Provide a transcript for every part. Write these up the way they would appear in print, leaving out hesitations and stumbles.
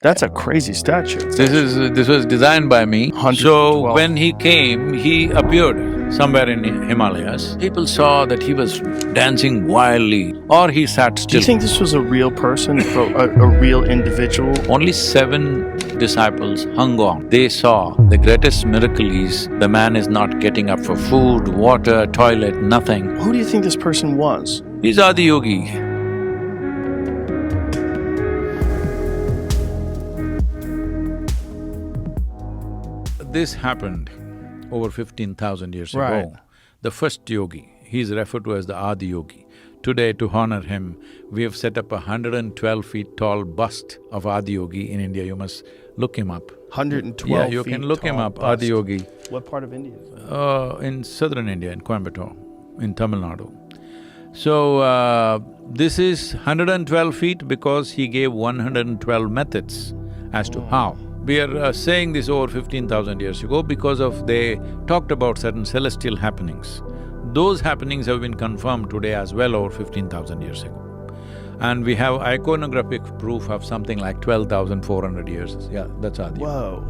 That's a crazy statue. This was designed by me. 112. So when he came, he appeared somewhere in Himalayas. People saw that he was dancing wildly, or he sat Do still. you think this was a real person, a real individual? Only 7 disciples hung on. They saw the greatest miracle is the man is not getting up for food, water, toilet, nothing. Who do you think this person was? He's Adi Yogi. This happened over 15,000 years Right. ago. The first yogi, he is referred to as the Adi Yogi. Today, to honor him, we have set up a 112 feet tall bust of Adi Yogi in India. You must look him up. 112 Yeah, you feet can look him tall up, bust. Adi Yogi. What part of India is that? In southern India, in Coimbatore, in Tamil Nadu. So, this is 112 feet because he gave 112 methods as to how. We are saying this over 15,000 years ago because of they talked about certain celestial happenings. Those happenings have been confirmed today as well over 15,000 years ago. And we have iconographic proof of something like 12,400 years. Yeah, that's Adi. Whoa,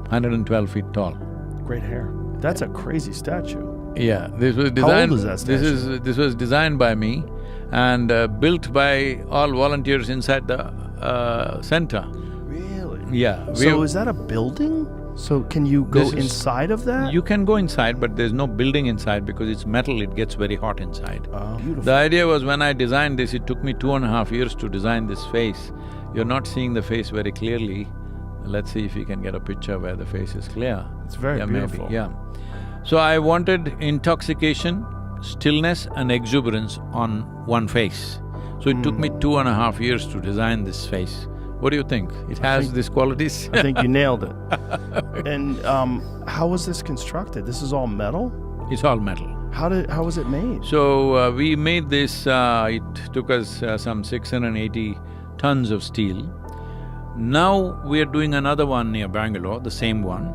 112 feet tall. great hair. That's a crazy statue. Yeah, this was How designed… old is that statue? This was designed by me and built by all volunteers inside the center. Really? Yeah. So is that a building? So can you go This is- inside of that? You can go inside, but there's no building inside because it's metal, it gets very hot inside. Oh, beautiful. The idea was when I designed this, it took me 2.5 years to design this face. You're not seeing the face very clearly. Let's see if you can get a picture where the face is clear. It's very Yeah, beautiful. maybe, yeah. So I wanted intoxication, stillness and exuberance on one face. So it took me 2.5 years to design this face. What do you think? It has think- these qualities? I think you nailed it. And how was this constructed? This is all metal? It's all metal. How was it made? So, we made this, it took us some 680 tons of steel. Now we are doing another one near Bangalore, the same one,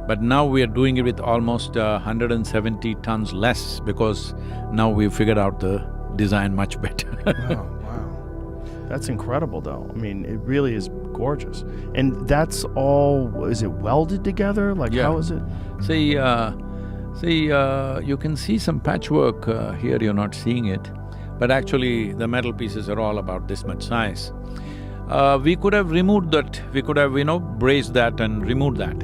but now we are doing it with almost 170 tons less because now we've figured out the design much better. Oh, wow. That's incredible though. I mean, it really is gorgeous. And that's all, is it welded together? Like Yeah. how is it? See, you can see some patchwork here, you're not seeing it, but actually the metal pieces are all about this much size. We could have removed that, we could have, brazed that and removed that.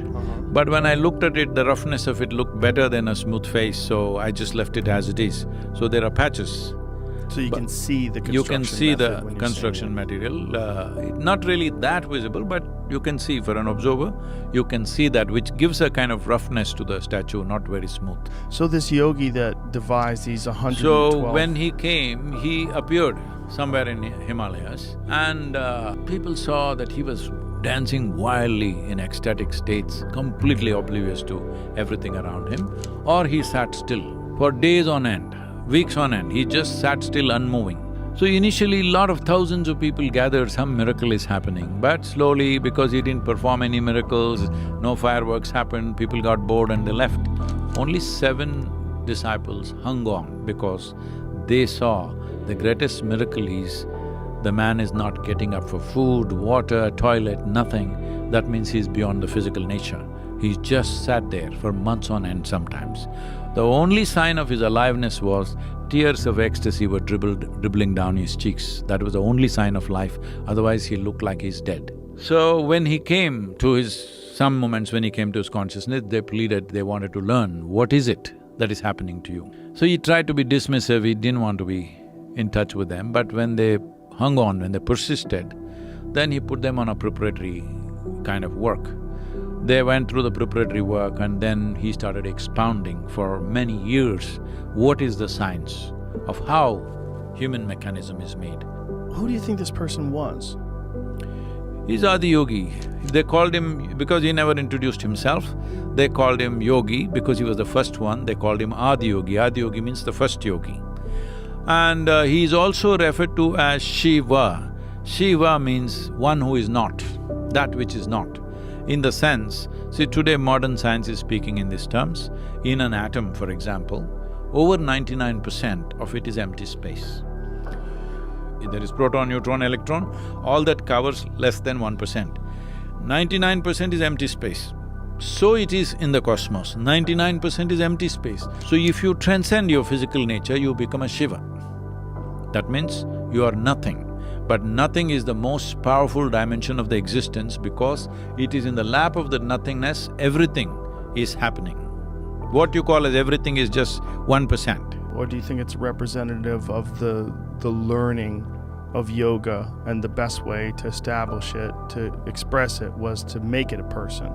But when I looked at it, the roughness of it looked better than a smooth face, so I just left it as it is. So there are patches. So you can see the construction You can see method the when you're construction seeing material, not really that visible, but you can see for an observer, you can see that, which gives a kind of roughness to the statue, not very smooth. it. So this yogi that devised these 112… So when he came, he appeared somewhere in Himalayas and people saw that he was dancing wildly in ecstatic states, completely oblivious to everything around him, or he sat still for days on end, weeks on end, he just sat still unmoving. So initially, lot of thousands of people gathered, some miracle is happening, but slowly, because he didn't perform any miracles, no fireworks happened, people got bored and they left. Only 7 disciples hung on because they saw the greatest miracle is the man is not getting up for food, water, toilet, nothing. That means he's beyond the physical nature. He just sat there for months on end sometimes. The only sign of his aliveness was tears of ecstasy were dribbling down his cheeks. That was the only sign of life, otherwise he looked like he's dead. So when he came to some moments when he came to his consciousness, they pleaded, they wanted to learn, what is it that is happening to you? So he tried to be dismissive, he didn't want to be in touch with them, but when they hung on, when they persisted, then he put them on a preparatory kind of work. They went through the preparatory work and then he started expounding for many years what is the science of how human mechanism is made. Who do you think this person was? He's Adi Yogi. They called him… because he never introduced himself, they called him Yogi because he was the first one, they called him Adi Yogi. Adi Yogi means the first yogi. And he is also referred to as SHIVA. SHIVA means one who is not, that which is not. In the sense, see today modern science is speaking in these terms, in an atom for example, over 99% of it is empty space. There is proton, neutron, electron, all that covers less than 1%. 99% is empty space. So it is in the cosmos, 99% is empty space. So if you transcend your physical nature, you become a Shiva. That means you are nothing. But nothing is the most powerful dimension of the existence because it is in the lap of the nothingness, everything is happening. What you call as everything is just 1%. Or do you think it's representative of the learning of yoga, and the best way to establish it, to express it, was to make it a person?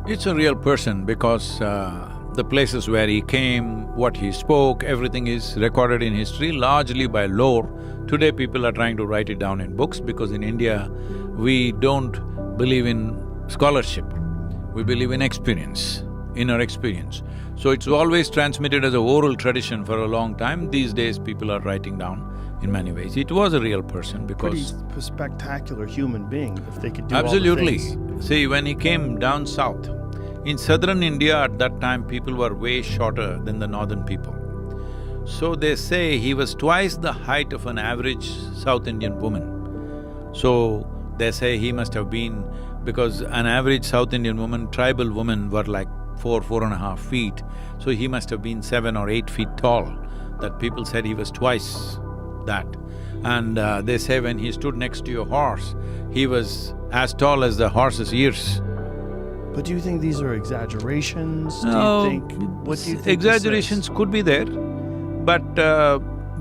It's a real person because the places where he came, what he spoke, everything is recorded in history largely by lore. Today people are trying to write it down in books because in India, we don't believe in scholarship, we believe in experience, inner experience. So it's always transmitted as a oral tradition for a long time. These days people are writing down in many ways. It was a real person because… Pretty spectacular human being if they could do Absolutely. all the things. See, when he came down south, in southern India at that time, people were way shorter than the northern people. So they say he was twice the height of an average South Indian woman. So they say he must have been… because an average South Indian woman, tribal women were like 4.5 feet, so he must have been 7 or 8 feet tall, that people said he was twice that. And they say when he stood next to a horse, he was as tall as the horse's ears. But do you think these are exaggerations? No, do you think… what do you think exaggerations could be there, but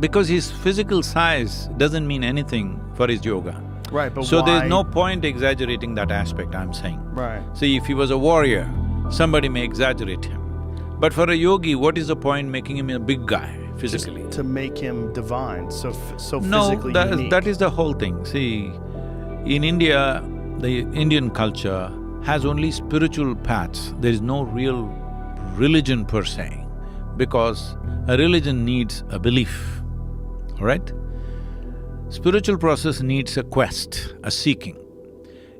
because his physical size doesn't mean anything for his yoga. Right, but So why… there's no point exaggerating that aspect, I'm saying. Right. See, if he was a warrior, somebody may exaggerate him. But for a yogi, what is the point making him a big guy physically? Just to make him divine, so No, physically unique. that is the whole thing. See, in India, the Indian culture has only spiritual paths. There is no real religion per se, because a religion needs a belief, all right? Spiritual process needs a quest, a seeking.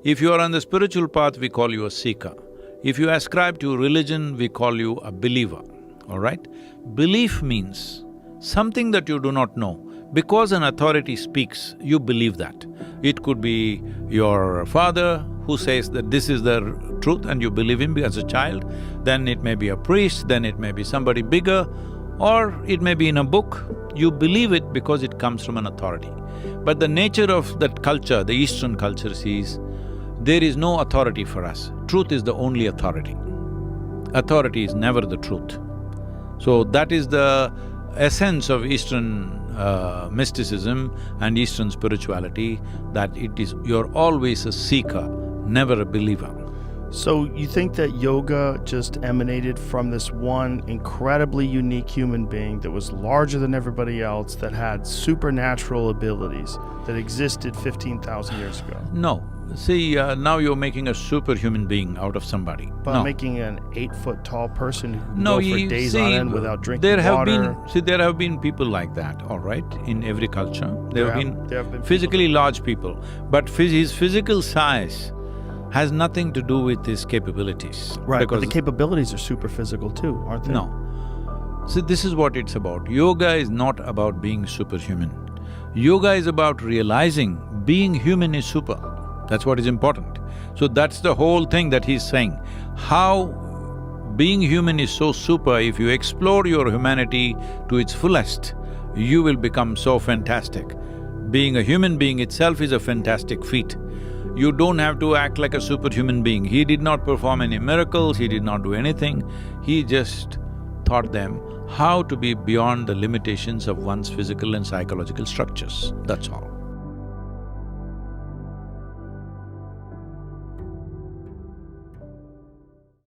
If you are on the spiritual path, we call you a seeker. If you ascribe to religion, we call you a believer, all right? Belief means something that you do not know. Because an authority speaks, you believe that. It could be your father who says that this is the truth and you believe him as a child, then it may be a priest, then it may be somebody bigger, or it may be in a book. You believe it because it comes from an authority. But the nature of that culture, the Eastern culture, is there is no authority for us. Truth is the only authority. Authority is never the truth. So that is the essence of Eastern mysticism and Eastern spirituality, that it is… you're always a seeker, never a believer. So you think that yoga just emanated from this one incredibly unique human being that was larger than everybody else, that had supernatural abilities, that existed 15,000 years ago? No. See, now you're making a superhuman being out of somebody. But No. making an 8-foot tall person who can No, go for you days see, on end without drinking there have water. there have been people like that, all right, in every culture. There have been physically people. large people, but his physical size has nothing to do with his capabilities. Right, but Because the capabilities are super physical too, aren't they? No. See, this is what it's about. Yoga is not about being superhuman. Yoga is about realizing being human is super. That's what is important. So that's the whole thing that he's saying. How being human is so super, if you explore your humanity to its fullest, you will become so fantastic. Being a human being itself is a fantastic feat. You don't have to act like a superhuman being. He did not perform any miracles, he did not do anything. He just taught them how to be beyond the limitations of one's physical and psychological structures, that's all.